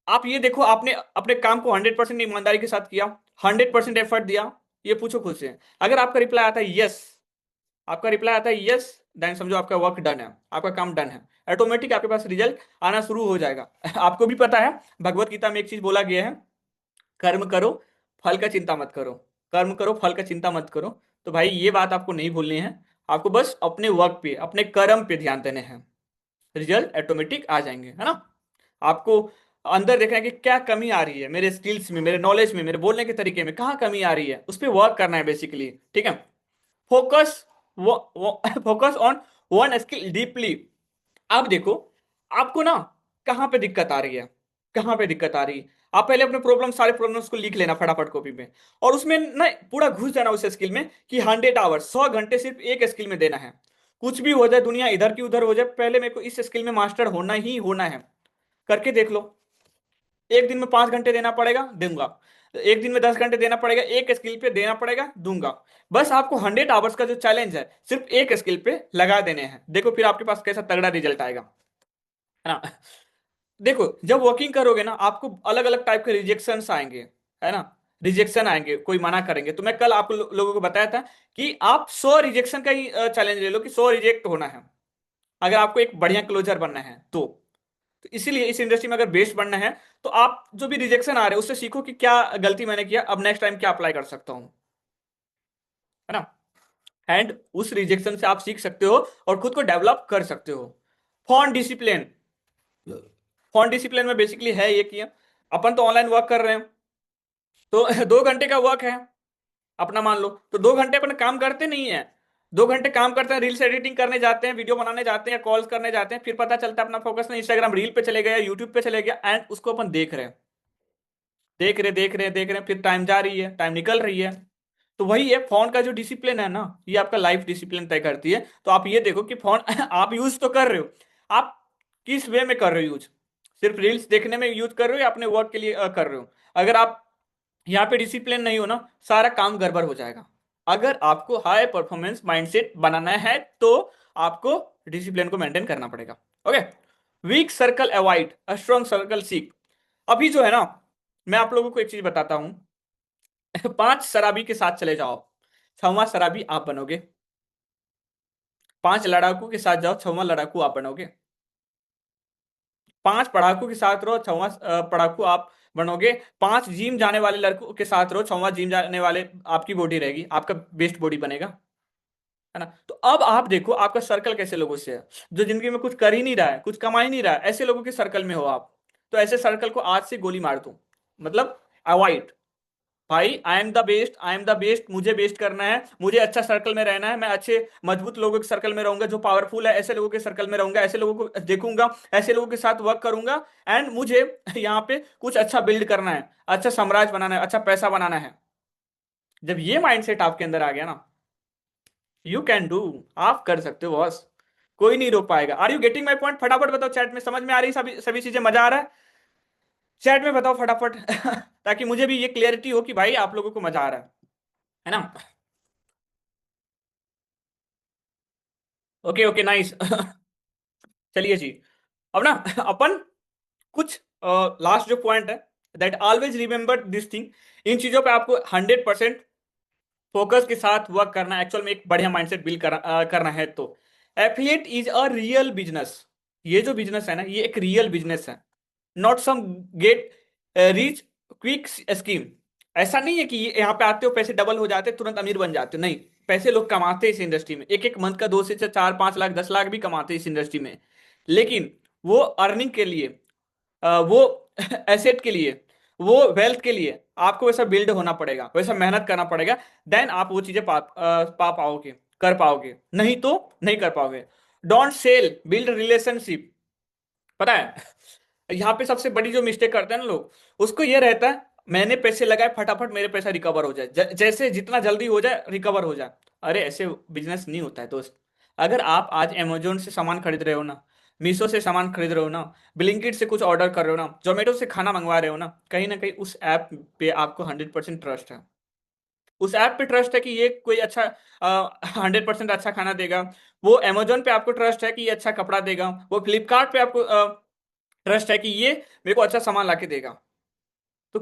आप ये देखो आपने अपने काम को 100% ईमानदारी के साथ किया, 100% एफर्ट दिया, ये पूछो खुद से। अगर आपका रिप्लाई आता है यस, आपका रिप्लाई आता है यस, देन समझो आपका वर्क डन है, आपका काम डन है। ऑटोमेटिक आपके पास रिजल्ट आना शुरू हो जाएगा। आपको भी पता है, भगवत गीता में एक चीज बोला गया है, कर्म करो, फल का चिंता मत करो। कर्म करो, फल का चिंता मत करो। तो भाई ये बात आपको नहीं भूलनी है, आपको बस अपने वर्क पे, अपने कर्म पे ध्यान देने हैं, रिजल्ट ऑटोमेटिक आ जाएंगे, है ना? आपको अंदर देखना है कि क्या कमी आ रही है मेरे स्किल्स में, मेरे नॉलेज में, मेरे बोलने के तरीके में, कहाँ कमी आ रही है, उस पर वर्क करना है बेसिकली, ठीक है? फोकस, वो focus on one skill deeply. अब देखो, आपको ना कहाँ पे दिक्कत आ रही है, कहाँ पे दिक्कत आ रही है, आप पहले अपने प्रॉब्लम, सारे प्रॉब्लम्स को लिख लेना फटाफट कॉपी में, और उसमें ना पूरा घुस जाना उस स्किल में कि 100 आवर्स, 100 घंटे सिर्फ एक स्किल में देना है। कुछ भी हो जाए, दुनिया इधर की उधर हो जाए, पहले मेरे को इस स्किल में मास्टर होना ही होना है। करके देख लो, एक दिन में 5 घंटे देना पड़ेगा, दूंगा। एक दिन में 10 घंटे देना पड़ेगा, एक स्किल पे देना पड़ेगा, दूंगा। बस आपको 100 आवर्स का जो चैलेंज है सिर्फ एक स्किल पे लगा देने हैं, देखो फिर आपके पास कैसा तगड़ा रिजल्ट आएगा, है ना? देखो, जब वर्किंग करोगे ना, आपको अलग अलग टाइप के रिजेक्शंस आएंगे, है ना? रिजेक्शन आएंगे, कोई मना करेंगे। तो मैं कल आप लोगों को बताया था कि आप 100 रिजेक्शन का ही चैलेंज ले लो कि 100 रिजेक्ट होना है, अगर आपको एक बढ़िया क्लोजर बनना है तो इसीलिए इस इंडस्ट्री में अगर बेस्ट बनना है, तो आप जो भी रिजेक्शन आ रहे हैं उससे सीखो कि क्या गलती मैंने किया, अब नेक्स्ट टाइम क्या अप्लाई कर सकता हूं, है ना? एंड उस रिजेक्शन से आप सीख सकते हो और खुद को डेवलप कर सकते हो। फॉन डिसिप्लिन, फॉन डिसिप्लिन में बेसिकली है ये कि अपन तो ऑनलाइन वर्क कर रहे हैं, तो 2 घंटे का वर्क है अपना, मान लो, तो 2 घंटे अपन काम करते नहीं है। 2 घंटे काम करते हैं, रील्स एडिटिंग करने जाते हैं, वीडियो बनाने जाते हैं, कॉल्स करने जाते हैं, फिर पता चलता है अपना फोकस ना इंस्टाग्राम रील पे चले गया, यूट्यूब पे चले गया, एंड उसको अपन देख रहे हैं, देख रहे देख रहे देख रहे, फिर टाइम जा रही है, टाइम निकल रही है। तो वही है, फोन का जो डिसिप्लिन है ना, ये आपका लाइफ डिसिप्लिन तय करती है। तो आप ये देखो कि फोन आप यूज तो कर रहे हो, आप किस वे में कर रहे हो यूज? सिर्फ रील्स देखने में यूज कर रहे हो या अपने वर्क के लिए कर रहे हो? अगर आप यहाँ पे डिसिप्लिन नहीं हो ना, सारा काम गड़बड़ हो जाएगा। अगर आपको हाई परफॉर्मेंस माइंडसेट बनाना है तो आपको डिसिप्लिन को मेंटेन करना पड़ेगा। Okay. Weak circle avoid, a strong circle seek. अभी जो है ना, मैं आप लोगों को एक चीज बताता हूं। 5 शराबी के साथ चले जाओ, 6वां शराबी आप बनोगे। 5 लड़ाकू के साथ जाओ, 6वां लड़ाकू आप बनोगे। 5 पढ़ाकू के साथ रहो, 6वां पढ़ाकू आप बनोगे। 5 जिम जाने वाले लड़कों के साथ रहो, 6वां जिम जाने वाले आपकी बॉडी रहेगी, आपका बेस्ट बॉडी बनेगा। है ना? तो अब आप देखो आपका सर्कल कैसे लोगों से है। जो जिंदगी में कुछ कर ही नहीं रहा है, कुछ कमा ही नहीं रहा है, ऐसे लोगों के सर्कल में हो आप। तो ऐसे सर्कल को आज से गोली मार दो, मतलब अवॉइड। भाई I am the best, I am the best, मुझे बेस्ट करना है, मुझे अच्छा सर्कल में रहना है, मैं अच्छे मजबूत लोगों के सर्कल में रहूंगा, जो पावरफुल है ऐसे लोगों के सर्कल में रहूंगा, ऐसे लोगों को देखूंगा, ऐसे लोगों के साथ वर्क करूंगा। एंड मुझे यहाँ पे कुछ अच्छा बिल्ड करना है, अच्छा साम्राज्य बनाना है, अच्छा पैसा बनाना है। जब ये माइंडसेट आपके अंदर आ गया ना, यू कैन डू, आप कर सकते हो बॉस। कोई नहीं रोक पाएगा। Are you getting my point? फटाफट बताओ चैट में, समझ में आ रही सभी सभी चीजें, मजा आ रहा है? चैट में बताओ फटाफट ताकि मुझे भी ये क्लियरिटी हो कि भाई आप लोगों को मजा आ रहा है ना? Okay okay nice. चलिए जी। अब ना अपन कुछ लास्ट जो पॉइंट है, that always remember this thing. इन चीजों पे आपको 100% फोकस के साथ वर्क करना, एक्चुअल में एक बढ़िया माइंडसेट बिल्ड करना है तो। Affiliate is a real business. ये जो बिजनेस है ना, ये एक रियल बिजनेस है, not some get rich quick scheme. ऐसा नहीं है कि यहाँ पे आते हो पैसे डबल हो जाते तुरंत अमीर बन जाते हो, नहीं। पैसे लोग कमाते हैं इस इंडस्ट्री में, एक एक मंथ का 2 से 4 5 लाख 10 लाख भी कमाते हैं इस इंडस्ट्री में। लेकिन वो अर्निंग के लिए, वो एसेट के लिए, वो वेल्थ के लिए आपको वैसा बिल्ड होना पड़ेगा, वैसा मेहनत करना पड़ेगा। देन आप वो चीजें पा पाओगे, कर पाओगे, नहीं तो नहीं कर पाओगे। Don't sell, build relationship. पता है यहाँ पे सबसे बड़ी जो मिस्टेक करते हैं ना लोग, उसको ये रहता है मैंने पैसे लगाए, फटाफट मेरे पैसा रिकवर हो जाए, जैसे जितना जल्दी हो जाए रिकवर हो जाए। अरे ऐसे बिजनेस नहीं होता है दोस्त। अगर आप आज अमेजोन से सामान खरीद रहे हो ना, मीशो से सामान खरीद रहे हो ना, ब्लिंकिट से कुछ ऑर्डर कर रहे हो ना, जोमेटो से खाना मंगवा रहे हो ना कहीं उस ऐप पे आपको 100% ट्रस्ट है। उस ऐप पे ट्रस्ट है कि ये कोई अच्छा 100% अच्छा खाना देगा। वो अमेजोन पे आपको ट्रस्ट है कि ये अच्छा कपड़ा देगा। वो फ्लिपकार्ट पे आपको ट्रस्ट है कि ये मेरे को अच्छा सामान ला के देगा। तो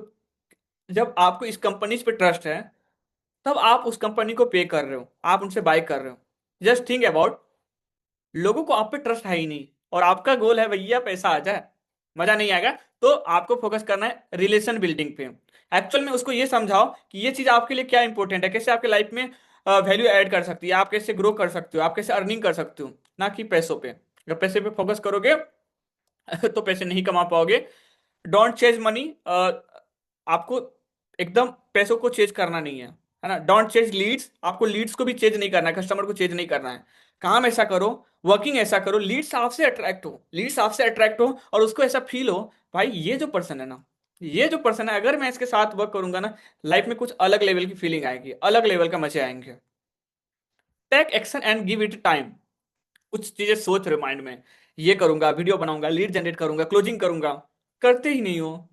जब आपको इस कंपनी पे ट्रस्ट है, तब आप उस कंपनी को पे कर रहे हो, आप उनसे बाय कर रहे हो। जस्ट थिंक अबाउट, लोगों को आप पे ट्रस्ट है ही नहीं, और आपका गोल है भैया पैसा आ जाए, मजा नहीं आएगा। तो आपको फोकस करना है रिलेशन बिल्डिंग पे। एक्चुअल में उसको ये समझाओ कि ये चीज आपके लिए क्या इंपॉर्टेंट है, कैसे आपके लाइफ में वैल्यू ऐड कर सकती है, आप कैसे ग्रो कर सकते हो, आप कैसे अर्निंग कर सकते हो, ना कि पैसों पे। अगर पैसे पे फोकस करोगे तो पैसे नहीं कमा पाओगे। Don't chase money. आपको एकदम पैसों को चेज करना नहीं है ना? डोंट चेज लीड्स, आपको लीड्स को भी चेज नहीं करना है, कस्टमर को चेज नहीं करना है। काम ऐसा करो, वर्किंग ऐसा करो, लीड्स आपसे अट्रैक्ट हो, लीड्स आपसे अट्रैक्ट हो, और उसको ऐसा फील हो भाई ये जो पर्सन है ना, ये जो पर्सन है, अगर मैं इसके साथ वर्क करूंगा ना, लाइफ में कुछ अलग लेवल की फीलिंग आएगी, अलग लेवल का मजे आएंगे। Take action and give it time. कुछ चीजें सोच रहे माइंड में, ये करूंगा, वीडियो बनाऊंगा, लीड जनरेट करूंगा, क्लोजिंग करूंगा, करते ही नहीं हो।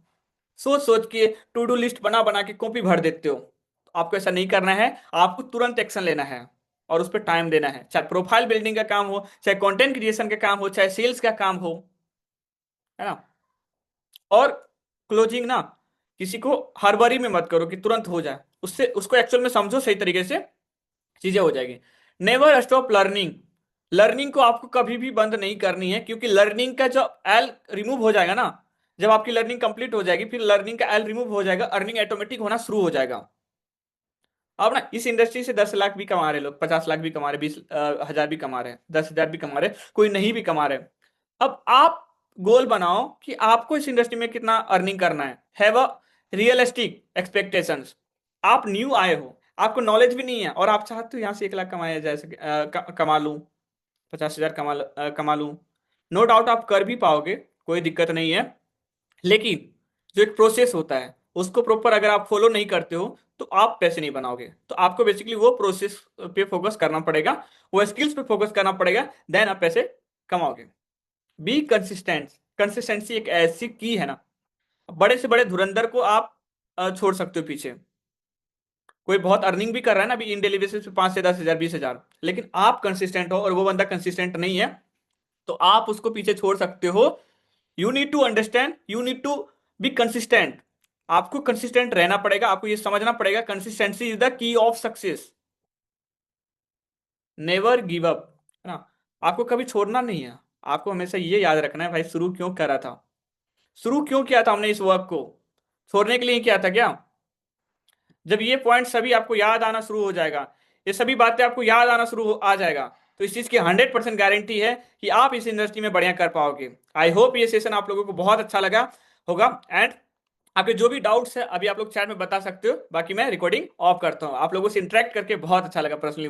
सोच सोच के टू डू लिस्ट बना बना के कॉपी भर देते हो। तो आपको ऐसा नहीं करना है, आपको तुरंत एक्शन लेना है और उस पर टाइम देना है। चाहे प्रोफाइल बिल्डिंग का काम हो, चाहे कंटेंट क्रिएशन का काम हो, चाहे सेल्स का काम हो, है ना? और क्लोजिंग ना, किसी को हड़बड़ी में मत करो कि तुरंत हो जाए, उससे उसको एक्चुअल में समझो सही तरीके से, चीजें हो जाएगी। Never stop learning. लर्निंग को आपको कभी भी बंद नहीं करनी है, क्योंकि लर्निंग का जो एल रिमूव हो जाएगा ना, जब आपकी लर्निंग कंप्लीट हो जाएगी, फिर लर्निंग का एल रिमूव हो जाएगा, अर्निंग ऑटोमेटिक होना शुरू हो जाएगा। अब ना इस इंडस्ट्री से 10 लाख भी कमा रहे लोग, 50 लाख भी कमा रहे, 20 हजार भी कमा रहे, 10 हजार भी कमा रहे, कोई नहीं भी कमा रहे। अब आप गोल बनाओ कि आपको इस इंडस्ट्री में कितना अर्निंग करना है। Have a realistic expectations. आप न्यू आए हो, आपको नॉलेज भी नहीं है, और आप चाहते हो यहाँ से 1 लाख कमाया जा सके, कमा लूं, 50 हजार कमा लूं। नो डाउट आप कर भी पाओगे, कोई दिक्कत नहीं है। लेकिन जो एक प्रोसेस होता है, उसको प्रॉपर अगर आप फॉलो नहीं करते हो, तो आप पैसे नहीं बनाओगे। तो आपको बेसिकली वो प्रोसेस पे फोकस करना पड़ेगा, वो स्किल्स पे फोकस करना पड़ेगा, देन आप पैसे कमाओगे। Be consistent. कंसिस्टेंसी एक ऐसी की है ना, बड़े से बड़े धुरंधर को आप छोड़ सकते हो पीछे। कोई बहुत अर्निंग भी कर रहा है ना अभी इन डेली बेसिस पे 5 से 10 हजार 20 हजार, लेकिन आप कंसिस्टेंट हो और वो बंदा कंसिस्टेंट नहीं है, तो आप उसको पीछे छोड़ सकते हो। You need to understand, you need to be consistent. आपको कंसिस्टेंट रहना पड़ेगा, आपको ये समझना पड़ेगा consistency is the key of success. Never give up, है ना। आपको कभी छोड़ना नहीं है। आपको हमेशा ये याद रखना है भाई शुरू क्यों करा था, शुरू क्यों किया था हमने इस वर्क को, छोड़ने के लिए किया था क्या। जब ये पॉइंट सभी आपको याद आना शुरू हो जाएगा, ये सभी बातें आपको याद आना आ जाएगा, तो इस चीज की 100% गारंटी है कि आप इस इंडस्ट्री में बढ़िया कर पाओगे। आई होप ये सेशन आप लोगों को बहुत अच्छा लगा होगा। एंड आपके जो भी डाउट्स है अभी आप लोग चैट में बता सकते हो, बाकी मैं रिकॉर्डिंग ऑफ करता हूँ। आप लोगों से इंटरेक्ट करके बहुत अच्छा लगा पर्सनली।